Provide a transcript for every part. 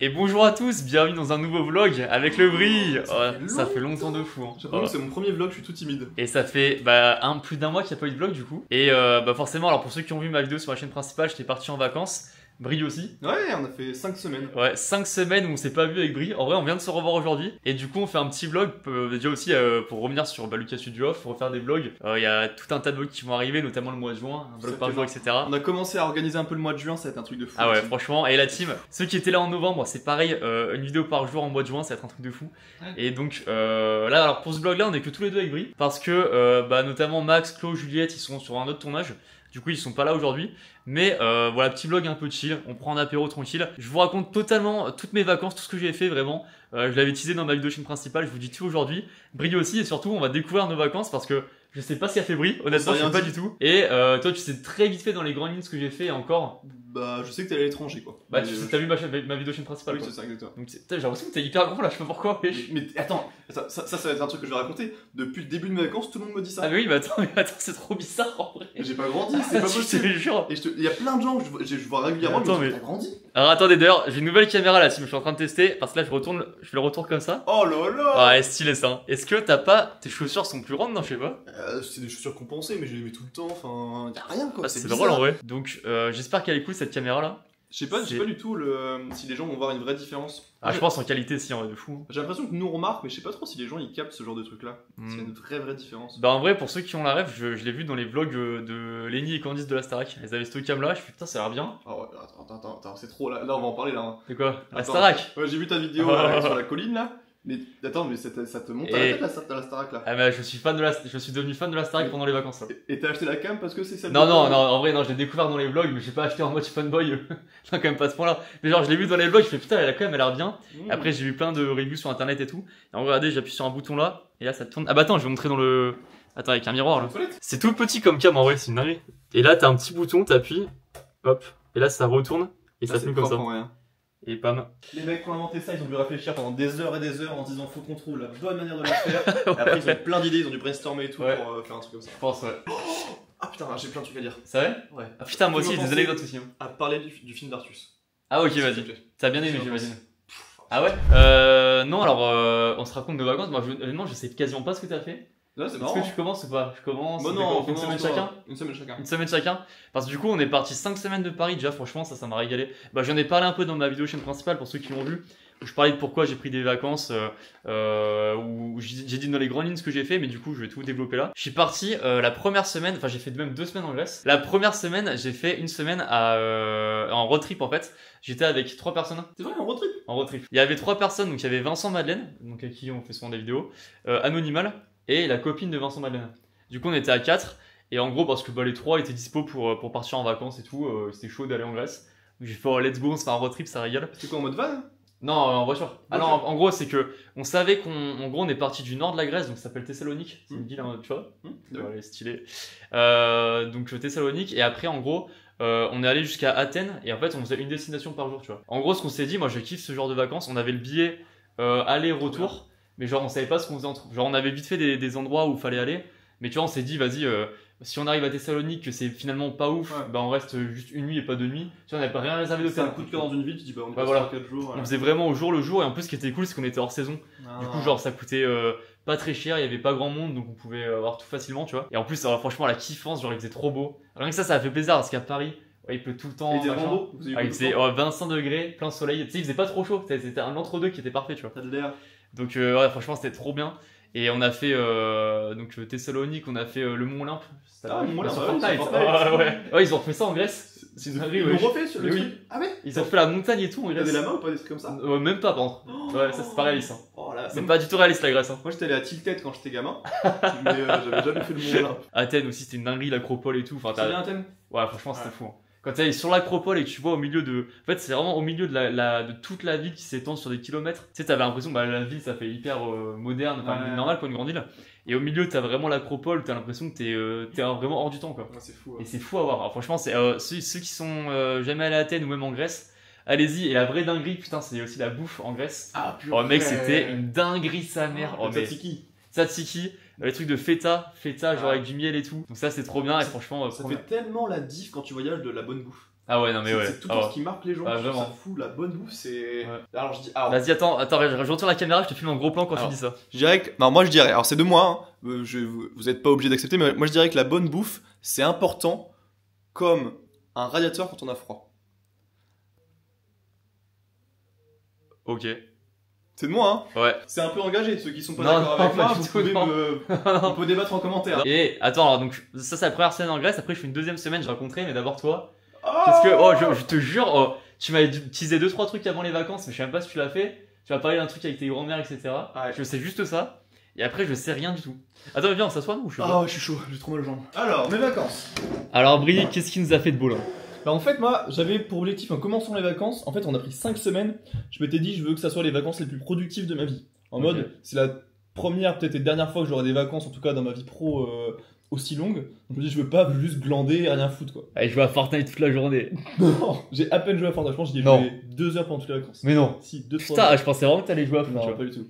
Et bonjour à tous, bienvenue dans un nouveau vlog avec le Brie. Ça fait longtemps de fou. Hein. J'avoue que c'est mon premier vlog, je suis tout timide. Et ça fait plus d'un mois qu'il n'y a pas eu de vlog du coup. Et forcément, alors pour ceux qui ont vu ma vidéo sur la chaîne principale, j'étais parti en vacances. Brie aussi. Ouais, on a fait 5 semaines. Ouais, 5 semaines où on s'est pas vu avec Brie. En vrai, on vient de se revoir aujourd'hui. Et du coup, on fait un petit vlog. Déjà aussi, pour revenir sur Lucas Studio Off, pour refaire des vlogs. Il y a tout un tas de vlogs qui vont arriver, notamment le mois de juin, un vlog par jour, etc. On a commencé à organiser un peu le mois de juin, ça va être un truc de fou. Ah ouais, franchement. Et la team, ceux qui étaient là en novembre, c'est pareil, une vidéo par jour en mois de juin, ça va être un truc de fou. Ouais. Et donc, là, alors pour ce vlog là, on est que tous les deux avec Brie. Parce que, notamment Max, Chloé, Juliette, ils sont sur un autre tournage. Du coup, ils sont pas là aujourd'hui. Mais voilà, petit vlog un peu chill. On prend un apéro tranquille. Je vous raconte totalement toutes mes vacances, tout ce que j'ai fait vraiment. Je l'avais teasé dans ma vidéo chaîne principale. Je vous dis tout aujourd'hui. Brie aussi. Et surtout, on va découvrir nos vacances parce que je sais pas ce qu'a fait Brie. Honnêtement, je sais pas du tout. Et toi, tu sais très vite fait dans les grandes lignes ce que j'ai fait et encore. Bah, je sais que t'es à l'étranger quoi. Bah, t'as vu ma vidéo chaîne principale. Oui, c'est ça, exactement. Donc, j'ai l'impression que t'es hyper grand là. Je sais pas pourquoi. Mais attends, ça va être un truc que je vais raconter. Depuis le début de mes vacances, tout le monde me dit ça. Ah, mais oui, mais attends, c'est trop bizarre en vrai. J'ai pas grandi, c'est pas possible. Je te jure. Et il y a plein de gens que je vois régulièrement. Attends, mais t'as grandi. Alors attendez, d'ailleurs, j'ai une nouvelle caméra là, si je suis en train de tester, parce que là je fais le retour comme ça. Oh là là. Ouais, stylé ça. Hein. Est-ce que t'as pas, tes chaussures sont plus grandes, non, je sais pas. C'est des chaussures compensées, mais je les mets tout le temps, enfin, y'a rien quoi. C'est drôle en vrai. Donc j'espère qu'elle écoute cette caméra là. Je sais pas du tout si les gens vont voir une vraie différence. Ah, je pense en qualité si, en vrai, de fou. J'ai l'impression que nous on remarque, mais je sais pas trop si les gens ils captent ce genre de truc là. C'est une vraie différence. Bah en vrai, pour ceux qui ont la ref, je l'ai vu dans les vlogs de Lenny et Candice de la Starac. Elles avaient ce cam là, je fais putain, ça a l'air bien. Ah ouais, attends, c'est trop là, on va en parler là. Hein. C'est quoi? La Starac? Ouais, j'ai vu ta vidéo sur la colline là. Mais attends, mais ça te monte à la tête la Starac là. Ah bah je suis devenu fan de la Starac pendant les vacances là. Et t'as acheté la cam parce que c'est celle Non, en vrai, non, je l'ai découvert dans les vlogs, mais j'ai pas acheté en mode fanboy. Non, quand même pas à ce point là. Mais genre, je l'ai vu dans les vlogs, je fais putain, elle a l'air bien. Après, j'ai vu plein de reviews sur internet et tout. Et en regardez, j'appuie sur un bouton là, et là ça tourne. Ah bah attends, je vais montrer dans le. Attends, avec un miroir là. C'est tout petit comme cam en vrai, c'est une dinguerie. Et là, t'as un petit bouton, t'appuies, hop, et là ça retourne, et ça filme comme ça. Et pam. Les mecs qui ont inventé ça, ils ont dû réfléchir pendant des heures et des heures en se disant faut qu'on trouve la bonne manière de le faire. Et après ils ont plein d'idées, ils ont dû brainstormer et tout pour faire un truc comme ça. Je pense, ouais. Ah putain, j'ai plein de trucs à dire. C'est vrai? Ouais. Ah putain, moi aussi j'ai des anecdotes aussi. À parler du film d'Artus. Ah ok, vas-y. T'as bien aimé, j'imagine. Ah ouais? Non, alors on se raconte nos vacances. Moi, honnêtement, je sais quasiment pas ce que t'as fait. Là, c'est marrant. Est-ce que tu commences ou pas? Je commence. Bon, non, une semaine chacun. Une semaine chacun. Une semaine chacun. Parce que du coup, on est parti 5 semaines de Paris déjà. Franchement, ça m'a régalé. Bah, j'en ai parlé un peu dans ma vidéo chaîne principale pour ceux qui l'ont vu. Où je parlais de pourquoi j'ai pris des vacances. Où j'ai dit dans les grandes lignes ce que j'ai fait. Mais du coup, je vais tout développer là. Je suis parti la première semaine. Enfin, j'ai fait même 2 semaines en Grèce. La première semaine, j'ai fait une semaine en road trip en fait. J'étais avec 3 personnes. C'est vrai, en road trip? En road trip. Il y avait 3 personnes. Donc, il y avait Vincent Madeleine, donc avec qui on fait souvent des vidéos. Anonymal. Et la copine de Vincent Madeleine. Du coup, on était à 4. Et en gros, parce que les 3 étaient dispo pour partir en vacances et tout, c'était chaud d'aller en Grèce. Donc j'ai fait let's go, on se fait un road trip, ça régale. C'était quoi, en mode van? Non, en voiture. Ah non, en gros, c'est que on savait on est parti du nord de la Grèce, donc ça s'appelle Thessalonique. C'est une ville, hein, tu vois. Elle est stylée. Donc Thessalonique. Et après, en gros, on est allé jusqu'à Athènes. Et en fait, on faisait une destination par jour, tu vois. En gros, ce qu'on s'est dit, moi je kiffe ce genre de vacances. On avait le billet aller-retour. Mais genre on savait pas ce qu'on faisait entre. Genre on avait vite fait des endroits où il fallait aller. Mais tu vois on s'est dit vas-y si on arrive à Thessalonique que c'est finalement pas ouf, bah on reste juste une nuit et pas 2 nuits. Tu vois on avait pas rien réservé d'hôtel. C'est un coup de cœur dans une ville, tu dis bah on est voilà. 4 jours. On faisait vraiment au jour le jour et en plus ce qui était cool c'est qu'on était hors saison. Du coup genre ça coûtait pas très cher, il y avait pas grand monde donc on pouvait avoir tout facilement tu vois. Et en plus franchement la kiffance, genre il faisait trop beau. Rien que ça a fait plaisir parce qu'à Paris il pleut tout le temps. Et des randos, il faisait 25 degrés, plein soleil. Tu sais il faisait pas trop chaud, c'était un entre-deux qui était parfait tu vois. T'as de l'air. Donc ouais franchement c'était trop bien. Et on a fait donc Thessalonique, on a fait le Mont Olympe. Ah, le Mont Olympe, sur Fortnite. Ouais, ils ont fait ça en Grèce. C'est une dinguerie, ils l'ont refait sur le truc. Ah ouais. Ils ont fait la montagne et tout en Grèce. T'as des lamas ou pas des trucs comme ça? Même pas par contre. Ouais, ça c'est pas réaliste. Oh là, c'est pas du tout réaliste la Grèce. Hein. Moi j'étais allé à Tilted quand j'étais gamin, mais j'avais jamais fait le Mont Olympe. Athènes aussi c'était une dinguerie, l'acropole et tout. Enfin, t'as bien Athènes? Ouais, franchement c'était fou. Hein. Quand tu es sur l'acropole et que tu vois au milieu de. En fait, c'est vraiment au milieu de toute la ville qui s'étend sur des kilomètres. Tu sais, t'avais l'impression que la ville ça fait hyper moderne, enfin normal pour une grande ville. Et au milieu, t'as vraiment l'acropole, t'as l'impression que t'es vraiment hors du temps quoi. Ouais, c'est fou. Et c'est fou à voir. Alors, franchement, c'est ceux qui sont jamais allés à Athènes ou même en Grèce, allez-y. Et la vraie dinguerie, putain, c'est aussi la bouffe en Grèce. Ah putain. Oh mec, c'était une dinguerie sa mère. Oh, tzatziki. Tzatziki. Les trucs de feta genre avec du miel et tout. Donc ça c'est trop bien et franchement ça fait tellement la diff quand tu voyages de la bonne bouffe. Ah ouais, non mais ouais. C'est tout Ah ouais. ce qui marque les gens. Ah, Je trouve vraiment. ça fou, la bonne bouffe, c'est. Ouais. Alors je dis. Vas-y, attends, je retourne la caméra, je te filme en gros plan quand tu dis ça. Je dirais que. Non, moi je dirais. Alors c'est de moi, hein. Vous êtes pas obligé d'accepter, mais moi je dirais que la bonne bouffe, c'est important comme un radiateur quand on a froid. Ok. C'est de moi, hein. Ouais. C'est un peu engagé, ceux qui sont pas Non, d'accord non, avec moi, pas vous du tout, pouvez non. on peut débattre en commentaire. Et attends, alors donc ça c'est la première semaine en Grèce, après je fais une deuxième semaine, j'ai rencontré, mais d'abord toi. Oh Parce que, je te jure, tu m'avais utilisé 2-3 trucs avant les vacances, mais je sais même pas si tu l'as fait. Tu m'as parlé d'un truc avec tes grands-mères, etc. Ouais. Je sais juste ça. Et après, je sais rien du tout. Attends, viens, on s'assoit nous ou je sais Ah pas. ouais, je suis chaud, j'ai trop mal aux jambes. Alors, mes vacances. Alors, Brie, qu'est-ce qui nous a fait de beau là? Bah en fait moi j'avais pour objectif en commençant les vacances, en fait on a pris 5 semaines, je m'étais dit je veux que ça soit les vacances les plus productives de ma vie. En Ok. mode c'est la première peut-être et dernière fois que j'aurai des vacances en tout cas dans ma vie pro aussi longue. Donc je me dis je veux pas juste glander et rien foutre quoi. Allez, je joue à Fortnite toute la journée. Non, j'ai à peine joué à Fortnite, je pense que j'y ai Non. joué 2 heures pendant toutes les vacances. Mais non. Si, 2-3 Putain, je pensais vraiment que t'allais jouer à fond, tu Non, vois. pas du tout.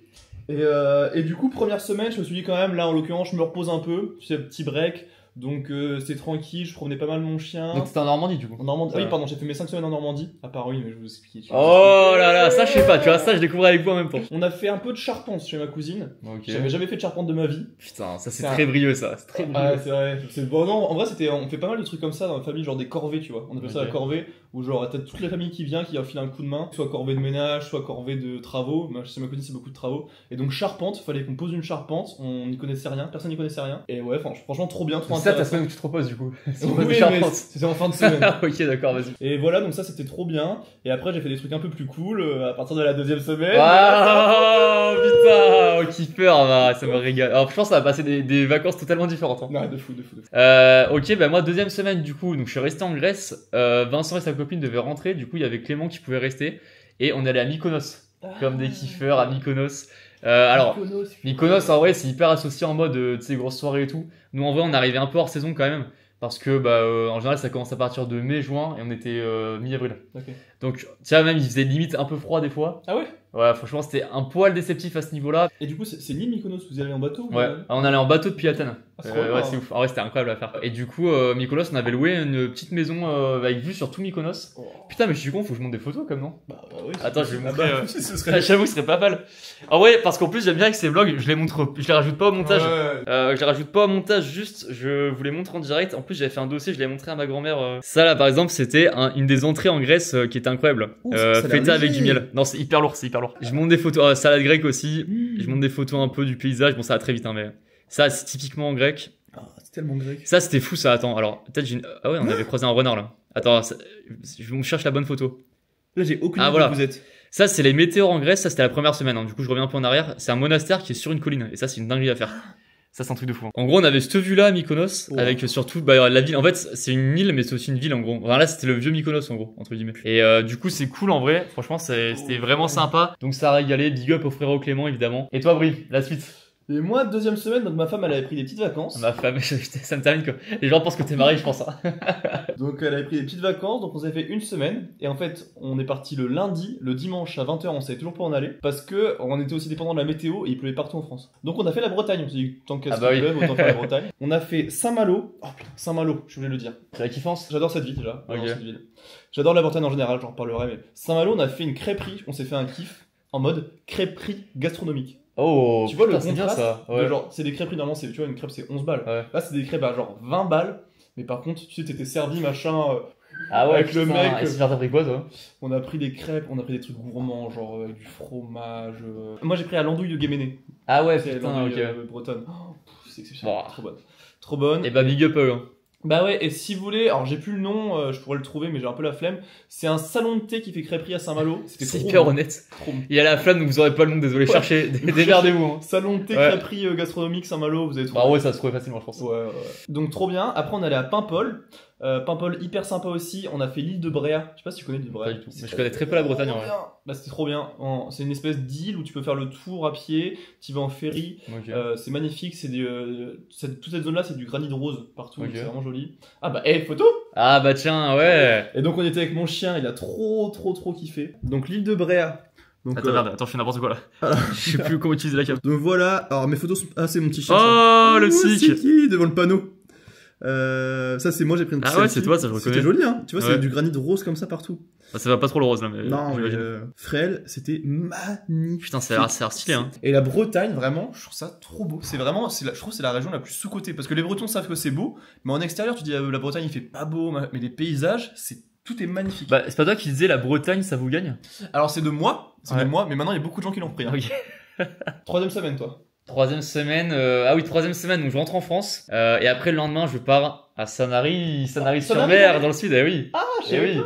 Et du coup, première semaine, je me suis dit quand même, là en l'occurrence, je me repose un peu, tu sais, petit break, donc c'est tranquille, je promenais pas mal mon chien. Donc c'était en Normandie du coup. En Normandie, ah Ouais. oui, pardon, j'ai fait mes 5 semaines en Normandie, à part oui, mais je vais vous expliquer. Oh là là, ça je sais pas, tu vois, ça je découvrais avec vous en même temps. On a fait un peu de charpente chez ma cousine, Ok. j'avais jamais fait de charpente de ma vie. Putain, ça c'est Ça- très brilleux ça. C'est très brilleux. Ouais, c'est vrai. C'est bon, non, en vrai, on fait pas mal de trucs comme ça dans la famille, genre des corvées, tu vois. On appelle ça Ok. la corvée, où genre t'as toute la famille qui vient, qui enfile un coup de main, soit corvée de ménage, soit corvée de travaux. Moi, chez ma cousine, c'est beaucoup de travaux. Et donc, charpente, fallait qu'on pose une charpente, on n'y connaissait rien, personne n'y connaissait rien. Et ouais, franchement, trop bien, trop C'est ça ta intéressant. semaine où tu te reposes du coup. Si on Oui, passe mais des charpentes. c'était en fin de semaine. Ok, d'accord, vas-y. Et voilà, donc ça, c'était trop bien. Et après, j'ai fait des trucs un peu plus cool à partir de la deuxième semaine. Ah putain, oh kiffer, bah, ça me régale. Alors je pense que ça va passer des vacances totalement différentes. Hein. Ouais, de fou, de fou, de fou. Ok, bah moi deuxième semaine du coup, donc je suis resté en Grèce. Vincent et sa copine devaient rentrer, du coup il y avait Clément qui pouvait rester et on allait à Mykonos, comme des kiffeurs à Mykonos. Alors Mykonos en vrai c'est hyper associé en mode tu sais grosses soirées et tout. Nous en vrai on arrivait un peu hors saison quand même parce que bah en général ça commence à partir de mai juin et on était mi-avril. Ok. Donc tu vois même il faisait limite un peu froid des fois. Ah ouais? Ouais, franchement, c'était un poil déceptif à ce niveau-là. Et du coup, c'est l'île Mykonos, vous y allez en bateau ou Ouais, on allait en bateau depuis Athènes. Ah, c'est trop bien. Ouais, c'est ouf. En vrai, c'était incroyable à faire. Et du coup, Mykonos, on avait loué une petite maison avec vue sur tout Mykonos. Oh. Putain, mais je suis con, faut que je monte des photos comme non? Bah oui. Attends, je vais vous Ah montrer. bah, ce serait. J'avoue que ce serait pas mal. En vrai, parce qu'en plus, j'aime bien avec ces vlogs, je les rajoute pas au montage. Ouais. Je les rajoute pas au montage, juste je vous les montre en direct. En plus, j'avais fait un dossier, je l'ai montré à ma grand-mère. Ça là, par exemple, c'était une des entrées en Grèce qui était incroyable. Ouh, ça a l'air Feta avec léger. du miel. Non, c'est hyper lourd, c'est hyper lourd. Je monte des photos, salade grecque aussi. Je monte des photos un peu du paysage. Bon, ça va très vite, hein, mais ça, c'est typiquement en grec. Ah, c'est tellement grec. Ça, c'était fou, ça. Attends, alors, peut-être j'ai une. Ah ouais, on avait croisé un renard là. Attends, je cherche la bonne photo. Là, j'ai aucune Ah, idée voilà. où vous êtes. Ça, c'est les météores en Grèce. Ça, c'était la première semaine. Hein. Du coup, je reviens un peu en arrière. C'est un monastère qui est sur une colline. Et ça, c'est une dinguerie à faire. Ça, c'est un truc de fou. Hein. En gros, on avait cette vue-là à Mykonos, Wow. avec surtout bah, la ville. En fait, c'est une île, mais c'est aussi une ville en gros. Enfin, là, c'était le vieux Mykonos en gros, entre guillemets. Et du coup, c'est cool en vrai. Franchement, c'était vraiment sympa. Donc, ça a régalé. Big up au frérot Clément, évidemment. Et toi, Brie, la suite? Et moi, deuxième semaine, donc ma femme, elle avait pris des petites vacances. Ma femme, ça me termine quoi. Les gens pensent que t'es marié, je pense. Hein. Donc elle avait pris des petites vacances, donc on s'est fait une semaine. Et en fait, on est parti le lundi, le dimanche à 20h, on savait toujours pas en aller. Parce que on était aussi dépendant de la météo et il pleuvait partout en France. Donc on a fait la Bretagne, on s'est dit, tant qu'à Ah ce bah qu'il oui. pleuve, autant faire la Bretagne. On a fait Saint-Malo. Oh putain, Saint-Malo, je voulais le dire. C'est la kiffance. J'adore cette ville déjà. J'adore Ok. cette ville. J'adore la Bretagne en général, j'en reparlerai. Mais Saint-Malo, on a fait une crêperie, on s'est fait un kiff en mode crêperie gastronomique. Oh, Tu vois putain, le c'est bien contraste ça. de Ouais. genre, c'est des crêperies, normalement, tu vois, une crêpe c'est 11 balles. Ouais. Là, c'est des crêpes à genre 20 balles. Mais par contre, tu sais, t'étais servi machin. Ah ouais, avec le putain. mec, Et c'est t'as pris quoi toi? On a pris des crêpes, on a pris des trucs gourmands, genre du fromage. Moi, j'ai pris à l'andouille de Guéméné. Ah ouais, C'est putain, l'andouille ok. bretonne. Oh, c'est exceptionnel. Bon. Trop bonne. Trop bonne. Et bah, big up eux. Hein. Bah ouais, et si vous voulez, alors j'ai plus le nom, je pourrais le trouver, mais j'ai un peu la flemme. C'est un salon de thé qui fait crêperie à Saint-Malo. C'était C'est trop hyper bon. honnête. Trop bon. Il y a la flamme, donc vous aurez pas le nom, désolé. Ouais. Cherchez, démerdez-vous. Hein. Salon de thé, Ouais. crêperie gastronomique Saint-Malo, vous avez trouvé. Bah ouais, ça se trouvait facilement, je pense. Ouais. Donc trop bien. Après, on allait à Paimpol. Paimpol, hyper sympa aussi. On a fait l'île de Bréa. Je sais pas si tu connais l'île de Bréa. Pas du tout. Mais je connais très peu la Bretagne en vrai. Bah, c'était trop bien. C'est une espèce d'île où tu peux faire le tour à pied. Tu vas en ferry. Ok. C'est magnifique. Toute cette zone-là, c'est du granit rose partout. Ok. C'est vraiment joli. Ah bah, photo. Ah bah tiens, ouais. Et donc on était avec mon chien. Il a trop kiffé. Donc l'île de Bréa. Donc, Attends, merde, attends, je fais n'importe quoi là. Je sais plus comment utiliser la cam. donc voilà. Alors mes photos sont. Ah, c'est mon petit chien. Oh, ça. le Ouh, sick. c'est qui devant le panneau. Ça, c'est moi, j'ai pris une Ah ouais, c'est toi, ça je reconnais. C'était joli, hein. Tu vois, Ouais. c'est du granit rose comme ça partout. Bah, ça va pas trop le rose là, mais. Non, mais j'imagine. frêle, c'était magnifique. Putain, ça a l'air stylé, hein. Et la Bretagne, vraiment, je trouve ça trop beau. C'est vraiment, je trouve que c'est la région la plus sous-cotée. Parce que les Bretons savent que c'est beau, mais en extérieur, tu dis la Bretagne, il fait pas beau, mais les paysages, tout est magnifique. Bah, c'est pas toi qui disais la Bretagne, ça vous gagne? Alors, c'est de moi, Ouais. mais maintenant, il y a beaucoup de gens qui l'ont pris. Hein. Ok. Troisième semaine, toi. Troisième semaine, troisième semaine, donc je rentre en France, et après le lendemain, je pars à Sanary-sur-Mer, dans le sud, eh oui. Ah, Eh oui.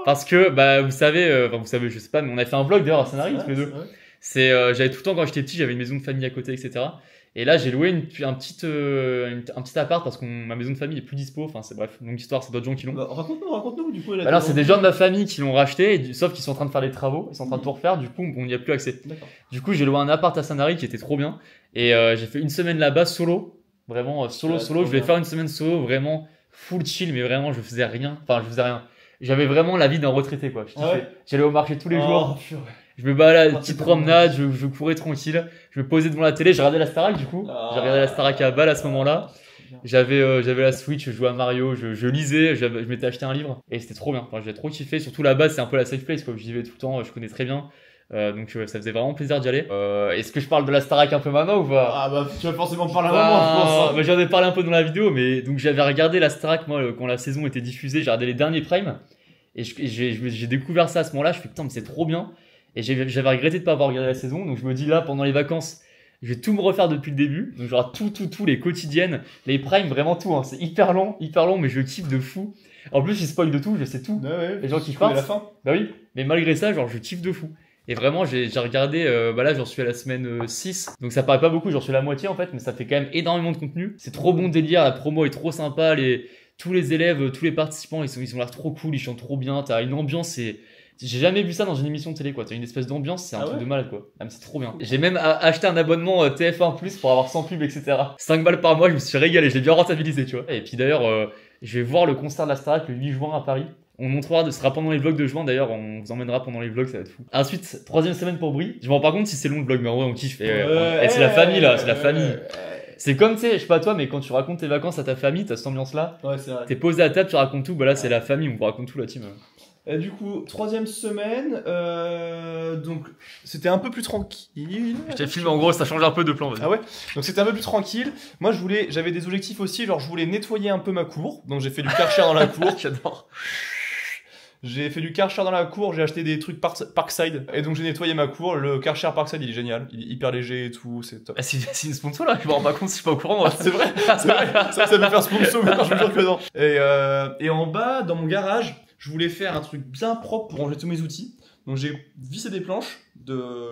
Parce que, bah, vous savez, je sais pas, mais on a fait un vlog d'ailleurs à Sanary, tous les deux. J'avais tout le temps, quand j'étais petit, j'avais une maison de famille à côté, etc. Et là, j'ai loué un petit appart parce que ma maison de famille est plus dispo. Enfin, c'est bref, longue histoire, c'est d'autres gens qui l'ont. Bah, raconte-nous, du coup. Bah là, c'est des gens de ma famille qui l'ont racheté, sauf qu'ils sont en train de faire les travaux, ils sont en train de tout refaire, du coup, on n'y a plus accès. D'accord. Du coup, j'ai loué un appart à Sanary qui était trop bien. Et j'ai fait une semaine là-bas solo. Vraiment, solo. Je voulais faire une semaine solo, vraiment full chill, mais vraiment, je faisais rien. Enfin, je faisais rien. J'avais vraiment la vie d'un retraité, quoi. Je kiffais. Ah ouais. J'allais au marché tous les jours. Purée. Je me baladais, Oh, petite c'est promenade, je courais tranquille. Je me posais devant la télé, j'ai regardé la Starac du coup. J'ai regardé la Starac à balle à ce moment-là. J'avais la Switch, je jouais à Mario, je lisais, je m'étais acheté un livre et c'était trop bien. Enfin, j'ai trop kiffé. Surtout là-bas, c'est un peu la safe place, quoi. J'y vais tout le temps, je connais très bien. Donc ça faisait vraiment plaisir d'y aller. Est-ce que je parle de la Starac un peu maintenant ou pas? Ah bah tu vas forcément parler un moment, je pense. Hein. Bah, j'en ai parlé un peu dans la vidéo, mais donc j'avais regardé la Starac moi quand la saison était diffusée, j'ai regardé les derniers primes et j'ai découvert ça à ce moment-là. Je fais putain mais c'est trop bien. Et j'avais regretté de pas avoir regardé la saison, donc je me dis là pendant les vacances, je vais tout me refaire depuis le début. Donc genre tout, les quotidiennes, les primes, vraiment tout. Hein. C'est hyper long, mais je kiffe de fou. En plus, ils spoil de tout, je sais tout. Ouais, Les gens qui partent. partent. La fin. Bah oui, mais malgré ça, genre je kiffe de fou. Et vraiment, j'ai regardé, là j'en suis à la semaine 6, donc ça paraît pas beaucoup, j'en suis à la moitié en fait, mais ça fait quand même énormément de contenu. C'est trop bon délire, la promo est trop sympa, tous les élèves, tous les participants, ils ont l'air trop cool, ils chantent trop bien, t'as une ambiance, j'ai jamais vu ça dans une émission de télé, quoi. T'as une espèce d'ambiance, c'est un truc de malade, quoi. Ah, mais c'est trop bien. J'ai même acheté un abonnement TF1+ pour avoir 100 pubs, etc. 5 balles par mois, je me suis régalé, je l'ai bien rentabilisé, tu vois. Et puis d'ailleurs, je vais voir le concert de la Starac le 8 juin à Paris. On montrera, ce sera pendant les vlogs de juin d'ailleurs, on vous emmènera pendant les vlogs, ça va être fou. Ensuite, troisième semaine pour Brie. Je me rends pas compte si c'est long le vlog, mais en vrai on kiffe. Et c'est la famille là, c'est la famille. C'est comme, tu sais, je sais pas toi, mais quand tu racontes tes vacances à ta famille, t'as cette ambiance là. Ouais, c'est vrai. T'es posé à table, tu racontes tout, bah là c'est la famille, on vous raconte tout la team. Et du coup, troisième semaine, donc c'était un peu plus tranquille. Je t'ai filmé en gros, ça change un peu de plan. Vas-y. Ah ouais. Donc c'était un peu plus tranquille. Moi, j'avais des objectifs aussi, genre je voulais nettoyer un peu ma cour. Donc j'ai fait du Karcher dans la cour. J'adore. J'ai fait du Karcher dans la cour, j'ai acheté des trucs Parkside. Et donc j'ai nettoyé ma cour. Le Karcher Parkside, il est génial. Il est hyper léger et tout, c'est top. Ah, c'est une sponsor là, je me rends pas compte si je suis pas au courant. C'est vrai, c'est vrai. Ça me faire sponsor, je me jure que non. Et en bas, dans mon garage, je voulais faire un truc bien propre pour ranger tous mes outils. Donc j'ai vissé des planches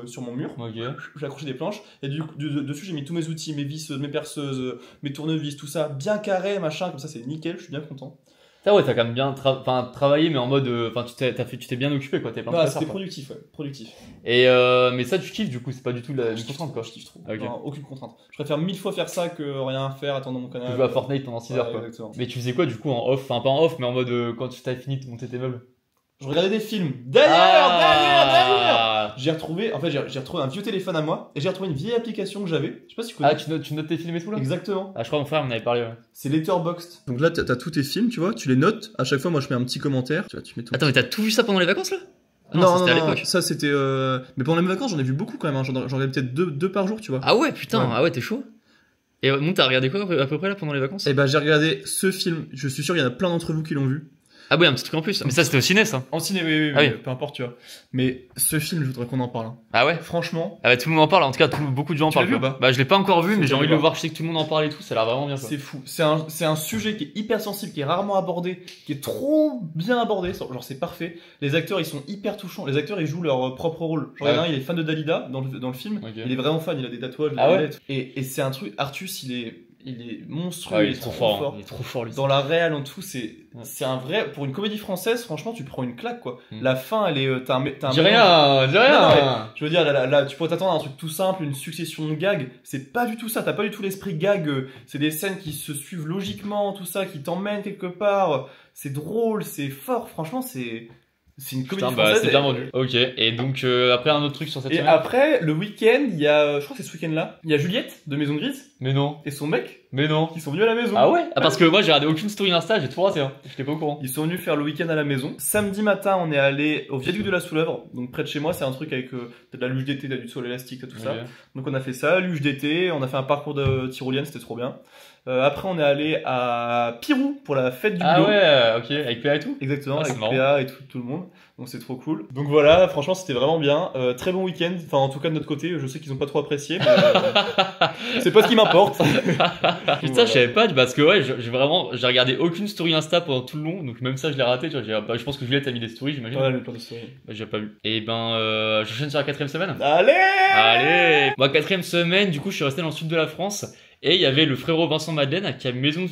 sur mon mur. Ok. J'ai accroché des planches. Et dessus, j'ai mis tous mes outils, mes visseuses, mes perceuses, mes tournevis, tout ça, bien carré, machin. Comme ça, c'est nickel, je suis bien content. Ah ouais, t'as quand même bien travaillé, mais en mode, tu t'es bien occupé quoi, t'es plein de Ouais, trucs à c'était faire, productif, ouais, productif. Et mais ça tu kiffes du coup, c'est pas du tout une contrainte quoi. Je kiffe trop. Ok. Non, aucune contrainte. Je préfère 1000 fois faire ça que rien à faire, attendre mon Tu canal. joues à Fortnite pendant 6 heures quoi. Exactement. Mais tu faisais quoi du coup en off, enfin pas en off, mais en mode quand tu t'avais fini de monter tes meubles? Je regardais des films. D'ailleurs, j'ai retrouvé un vieux téléphone à moi et j'ai retrouvé une vieille application que j'avais. Je sais pas si tu connais. Ah, tu notes tes films et tout là? Exactement. Ah, je crois mon frère m'en avait parlé. Ouais. C'est Letterboxd. Donc là, t'as tous tes films, tu vois, tu les notes. À chaque fois, moi, je mets un petit commentaire. Tu vois, tu mets tout. Attends, mais t'as tout vu ça pendant les vacances là? Ah non, c'était à non, l'époque. ça c'était. Mais pendant les vacances, j'en ai vu beaucoup quand même. Hein. J'en regardais peut-être deux par jour, tu vois. Ah ouais, putain, Ouais. ah ouais, t'es chaud. Et bon, t'as regardé quoi à peu près là pendant les vacances? Et bah, j'ai regardé ce film. Je suis sûr qu'il y en a plein d'entre vous qui l'ont vu. Ah ouais, un petit truc en plus. Mais ça, c'était au ciné ça. En ciné, oui, Ah oui. peu importe, tu vois. Mais ce film, je voudrais qu'on en parle. Hein. Ah ouais? Franchement, Ah bah tout le monde en parle, en tout cas beaucoup de gens en Tu l'as parlent. vu quoi. ou pas? Bah je l'ai pas encore vu, mais j'ai Faut envie de le le voir, je sais que tout le monde en parle et tout, ça a l'air vraiment bien quoi. c'est fou. C'est un sujet qui est hyper sensible, qui est rarement abordé, qui est trop bien abordé. Genre, c'est parfait. Les acteurs, ils sont hyper touchants. Les acteurs, ils jouent leur propre rôle. Genre, il y en a un, il est fan de Dalida dans le film. Ok. Il est vraiment fan, il a des tatouages. Ah ouais Dalida et c'est un truc. Artus, il est monstrueux. Ah, il est trop fort. il est trop fort lui. Dans la réal en tout, c'est un vrai. Pour une comédie française, franchement, tu prends une claque quoi. La fin, elle est. T'as un Dis mélange- rien, dis Non, rien. mais je veux dire, là, tu pourrais t'attendre à un truc tout simple, une succession de gags. C'est pas du tout ça. T'as pas du tout l'esprit gag. C'est des scènes qui se suivent logiquement, tout ça, qui t'emmènent quelque part. C'est drôle, c'est fort. Franchement, c'est une comédie Putain, bah française. c'est bien vendu. Ok, et donc après un autre truc sur cette Et semaine. après, le week-end, il y a, je crois que c'est ce week-end-là, il y a Juliette de Maison Grise Mais non. et son mec Mais non. qui sont venus à la maison. Ah ouais? Ah, parce que moi, j'ai regardé aucune story Insta, j'ai tout raté, hein. J'étais pas au courant. Ils sont venus faire le week-end à la maison. Samedi matin, on est allé au viaduc de la Soulèvre, donc près de chez moi. C'est un truc avec t'as de la luge d'été, t'as du sol élastique, t'as tout ça. Donc on a fait ça, luge d'été, on a fait un parcours de tyrolienne, c'était trop bien. Après, on est allé à Pirou pour la fête du vélo. Ah ouais, ok, avec PA et tout? Exactement, Ah, avec c'est marrant. PA et tout le monde. Donc c'est trop cool. Donc voilà, franchement, c'était vraiment bien. Très bon week-end. Enfin, en tout cas de notre côté, je sais qu'ils ont pas trop apprécié, mais c'est pas ce qui m'importe. Putain, je savais pas, parce que ouais, j'ai regardé aucune story Insta pendant tout le long, donc même ça, je l'ai raté, tu vois. Je pense que Juliette a mis des stories, j'imagine. Ouais, le plan de story. Bah, j'ai pas vu. Et ben, j'enchaîne sur la 4ème semaine. Allez. Moi, 4ème semaine, du coup, je suis resté dans le sud de la France. Et il y avait le frérot Vincent Madeleine qui a une maison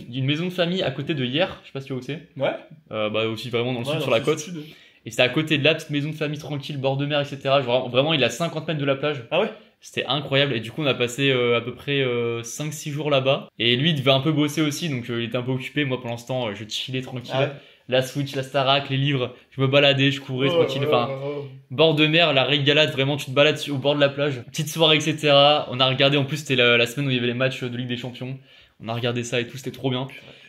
de famille à côté de Hier, je sais pas si tu vois où c'est. Ouais. Bah aussi vraiment dans le sud, dans sur la le côte. sud. Et c'était à côté de la petite maison de famille tranquille, bord de mer, etc. Genre, vraiment, il est à 50 mètres de la plage. Ah ouais. C'était incroyable. Et du coup, on a passé à peu près 5-6 jours là-bas. Et lui, il devait un peu bosser aussi, donc il était un peu occupé. Moi, pour l'instant, je chillais tranquille. Ah ouais. La Switch, la Starac, les livres, je me baladais, je courais tranquille. Enfin, bord de mer, la régalade, vraiment, tu te balades au bord de la plage. Petite soirée, etc. On a regardé, en plus, c'était la semaine où il y avait les matchs de Ligue des Champions. On a regardé ça et tout, c'était trop bien.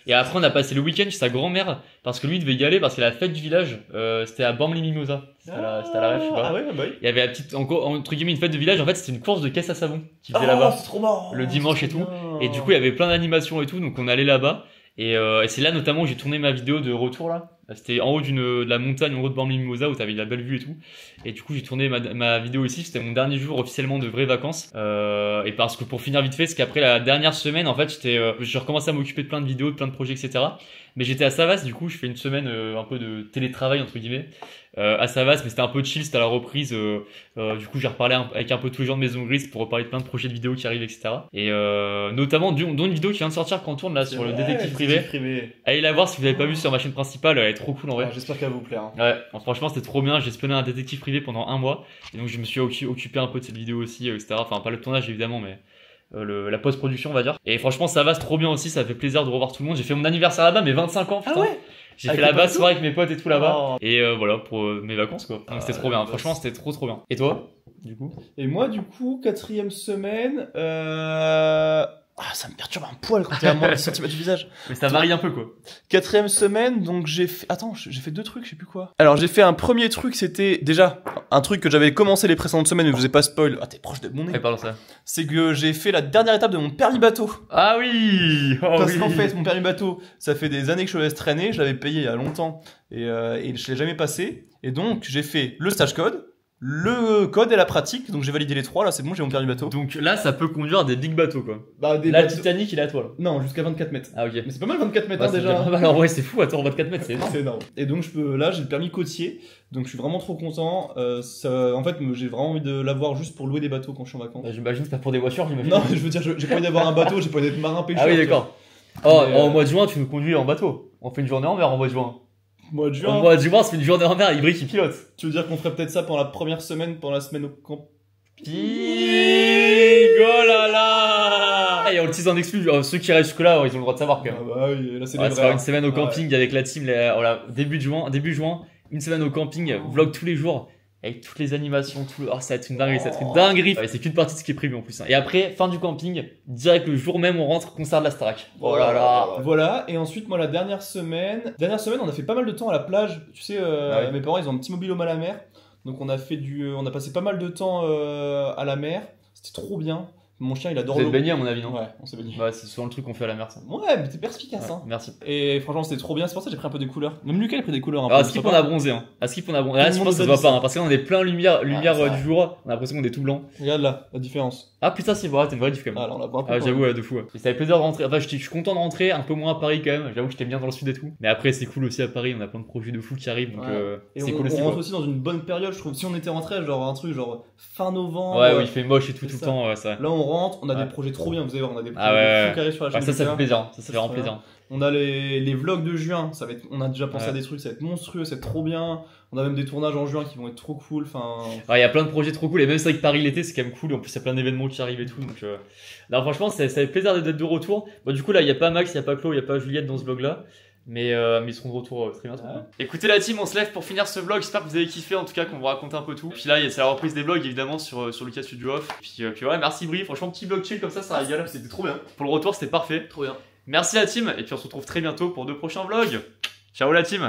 Et après, on a passé le week-end chez sa grand-mère, parce que lui, il devait y aller, parce que la fête du village, c'était à Bormes-les-Mimosas. C'était à la ref, je sais pas. Ah ouais, bah oui. Il y avait la petite, entre guillemets, une fête de village. En fait, c'était une course de caisse à savon qu'ils faisaient là-bas. C'est trop marrant. Le dimanche et tout. Et du coup, il y avait plein d'animations et tout, donc on allait là-bas. Et c'est là notamment où j'ai tourné ma vidéo de retour là. C'était en haut de la montagne, en haut de Bormes-les-Mimosas, où t'avais la belle vue et tout. Et du coup, j'ai tourné ma vidéo ici. C'était mon dernier jour officiellement de vraies vacances. Et parce que pour finir vite fait, c'est qu'après la dernière semaine, en fait, j'ai recommencé à m'occuper de plein de vidéos, de plein de projets, etc. Mais j'étais à Savas, du coup, je fais une semaine un peu de télétravail entre guillemets. À Savas, mais c'était un peu chill, c'était à la reprise. Du coup, j'ai reparlé avec un peu tous les gens de Maison Grise pour reparler de plein de projets de vidéos qui arrivent, etc. Et notamment, dont une vidéo qui vient de sortir quand on tourne là sur le détective privé. Allez la voir si vous l'avez pas vu sur ma chaîne principale, elle est trop cool en vrai. J'espère qu'elle va vous plaire. Ouais, franchement, c'était trop bien. J'ai spawné un détective privé pendant 1 mois. Et donc, je me suis occupé un peu de cette vidéo aussi, etc. Enfin, pas le tournage évidemment, mais la post-production, on va dire. Et franchement, ça va, c'est trop bien aussi. Ça fait plaisir de revoir tout le monde. J'ai fait mon anniversaire là-bas, mes 25 ans. Putain. Ah ouais. J'ai fait la basse soirée avec mes potes et tout là-bas. Oh. Et voilà, pour mes vacances, quoi. Donc c'était trop bien. Franchement, c'était trop bien. Et toi, du coup? Et moi, du coup, 4ème semaine, ça me perturbe un poil quand t'es à moins de 10 cm du visage. Mais ça varie un peu, quoi. 4ème semaine, donc j'ai fait... Attends, j'ai fait 2 trucs, je sais plus quoi. Alors, j'ai fait un premier truc, c'était déjà un truc que j'avais commencé les précédentes semaines, mais je vous ai pas spoil. Ah, t'es proche de mon nez. Et parle ça. C'est que j'ai fait la dernière étape de mon permis bateau. Ah oui! Parce qu'en fait, mon permis bateau, ça fait des années que je le laisse traîner, je l'avais payé il y a longtemps, et je l'ai jamais passé. Et donc, j'ai fait le stage code, le code et la pratique, donc j'ai validé les 3, là c'est bon, j'ai mon permis bateau. Donc là, ça peut conduire des big bateaux, quoi. Bah, des Là, bateaux... Titanic, il est à toi, là. Non, jusqu'à 24 mètres. Ah, ok. Mais c'est pas mal 24 mètres, Ouais, hein, déjà. Alors, ouais, c'est fou, attends, 24 mètres, c'est énorme. C'est énorme. Et donc là j'ai le permis côtier, donc je suis vraiment trop content. En fait, j'ai vraiment envie de l'avoir juste pour louer des bateaux quand je suis en vacances. Bah, j'imagine que c'est pas pour des voitures, j'imagine. Non, je veux dire, j'ai pas envie d'avoir un bateau, j'ai pas envie d'être marin pêcheur. Ah oui, d'accord. Oh, Mais, en mois de juin, tu nous conduis en bateau. On fait une journée en mer en mois de juin. Mois de juin. En mois de juin, on se fait une journée en mer, Ibri qui pilote. Tu veux dire qu'on ferait peut-être ça pendant la première semaine, pendant la semaine au camp? Pig, oh là là. Et on le tease en exclu, ceux qui restent jusque là, ils ont le droit de savoir quand même. Ah bah oui, là c'est On va des se vrais. faire une semaine au camping avec la team, voilà, début juin, une semaine au camping, vlog tous les jours, avec toutes les animations, ça va être une dinguerie, ça va être une dinguerie. Ouais, c'est qu'une partie de ce qui est prévu en plus. Hein. Et après, fin du camping, direct le jour même, on rentre, concert de la Starac. Oh là là. Voilà, et ensuite, moi, la dernière semaine, on a fait pas mal de temps à la plage. Tu sais, Ah ouais. mes parents, ils ont un petit mobile-home à la mer. Donc, on a passé pas mal de temps à la mer. C'était trop bien. Mon chien, il adore Vous l'eau. êtes baigné à mon avis, non? Ouais, on s'est baigné. Ouais, c'est souvent le truc qu'on fait à la mer, ça. Ouais, mais t'es perspicace, Ouais, hein. merci. Et franchement, c'était trop bien. C'est pour ça que j'ai pris un peu des couleurs. Même Lucas, il a pris des couleurs un peu. Alors, à Skip, on a bronzé, hein. À Skip, on a bronzé. Là, Tout le je monde pense que ça se nous a voit dit pas, ça. hein, parce qu'on est plein lumière c'est vrai. du jour. On a l'impression qu'on est tout blanc. Regarde là, la différence. Ah putain, c'est vrai, t'es une vraie diff quand même. Ah, là, on la voit un peu. Ah, quand j'avoue, même. ouais, de fou. Ouais. Et ça fait plaisir de rentrer. Enfin, je suis content de rentrer, un peu moins à Paris quand même. J'avoue que j'étais bien dans le sud et tout. Mais après, c'est cool aussi à Paris. On a plein de projets de fou qui arrivent. Donc, Ouais. Et c'est on cool aussi. rentre Quoi. aussi dans une bonne période, je trouve. Si on était rentré, genre un truc genre fin novembre. Ouais, où il fait moche et tout, c'est tout le ça. temps. Ouais, ça. Là, on rentre, on a Ouais. des projets trop bien. Vous allez voir, on a des projets Ah ouais, de ouais. fou qui arrivent sur la Ouais, chaîne. ça fait Lucas. plaisir. Ça fait vraiment trop bien. plaisir. On a les vlogs de juin, on a déjà pensé Ouais. à des trucs, ça va être monstrueux, c'est trop bien. On a même des tournages en juin qui vont être trop cool. Enfin, Il y a plein de projets trop cool. Et même c'est vrai que Paris l'été, c'est quand même cool. En plus, il y a plein d'événements qui arrivent et tout. Donc, non, franchement, ça fait plaisir d'être de retour. Bon, du coup, là, il n'y a pas Max, il n'y a pas Chlo, il n'y a pas Juliette dans ce vlog-là. Mais ils seront de retour très bientôt. Écoutez la team, on se lève pour finir ce vlog. J'espère que vous avez kiffé, en tout cas qu'on vous raconte un peu tout. Puis là, c'est la reprise des vlogs évidemment sur Lucas Studio Off. Puis ouais, merci Brie, franchement petit vlog chill comme ça régale. C'était trop bien. Pour le retour, c'était parfait. Trop bien. Merci la team, et puis on se retrouve très bientôt pour 2 prochains vlogs. Ciao la team.